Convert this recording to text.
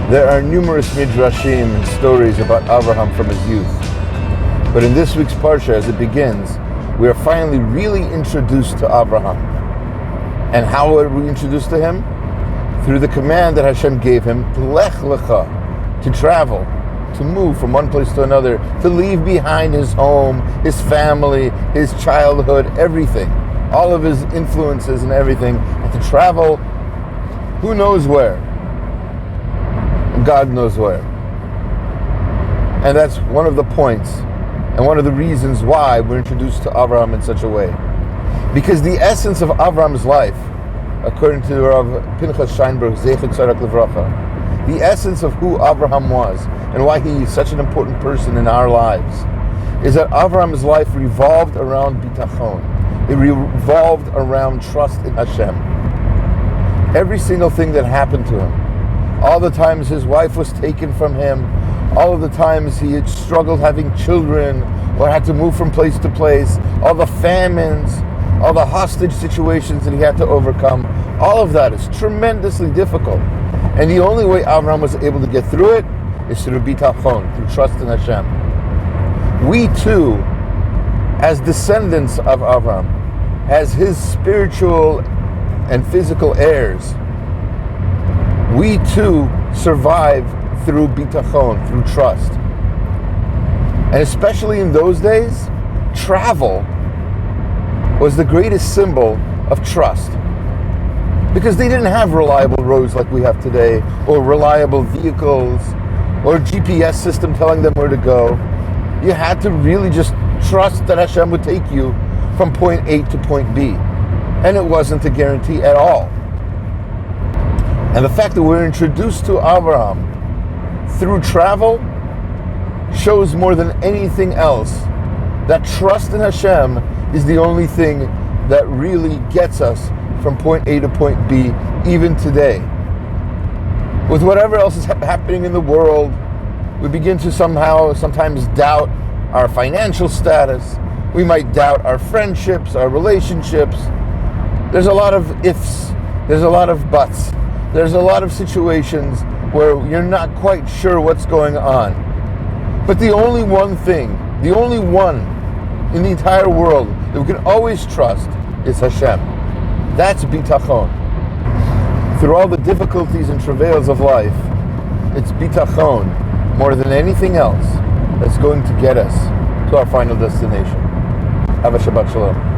There are numerous midrashim and stories about Avraham from his youth. But in this week's Parsha, as it begins, we are finally really introduced to Avraham. And how are we introduced to him? Through the command that Hashem gave him, Lech, Lecha, to travel, to move from one place to another, to leave behind his home, his family, his childhood, everything, all of his influences and everything, and to travel who knows where. God knows where. And that's one of the points and one of the reasons why we're introduced to Avraham in such a way. Because the essence of Avraham's life, according to Rav Pinchas Scheinberg, Zecher Tzarak Livracha, the essence of who Avraham was and why he is such an important person in our lives, is that Avraham's life revolved around bitachon. It revolved around trust in Hashem. Every single thing that happened to him, all the times his wife was taken from him, all of the times he had struggled having children or had to move from place to place, all the famines, all the hostage situations that he had to overcome, all of that is tremendously difficult. And the only way Avraham was able to get through it is through bitachon, through trust in Hashem. We too, as descendants of Avraham, as his spiritual and physical heirs, we too survive through bitachon, through trust. And especially in those days, travel was the greatest symbol of trust. Because they didn't have reliable roads like we have today, or reliable vehicles, or a GPS system telling them where to go. You had to really just trust that Hashem would take you from point A to point B. And it wasn't a guarantee at all. And the fact that we're introduced to Avraham through travel shows more than anything else that trust in Hashem is the only thing that really gets us from point A to point B, even today. With whatever else is happening in the world, we begin to sometimes doubt our financial status. We might doubt our friendships, our relationships. There's a lot of ifs, there's a lot of buts. There's a lot of situations where you're not quite sure what's going on. But the only one thing, the only one in the entire world that we can always trust is Hashem. That's bitachon. Through all the difficulties and travails of life, it's bitachon, more than anything else, that's going to get us to our final destination. Have a Shabbat Shalom.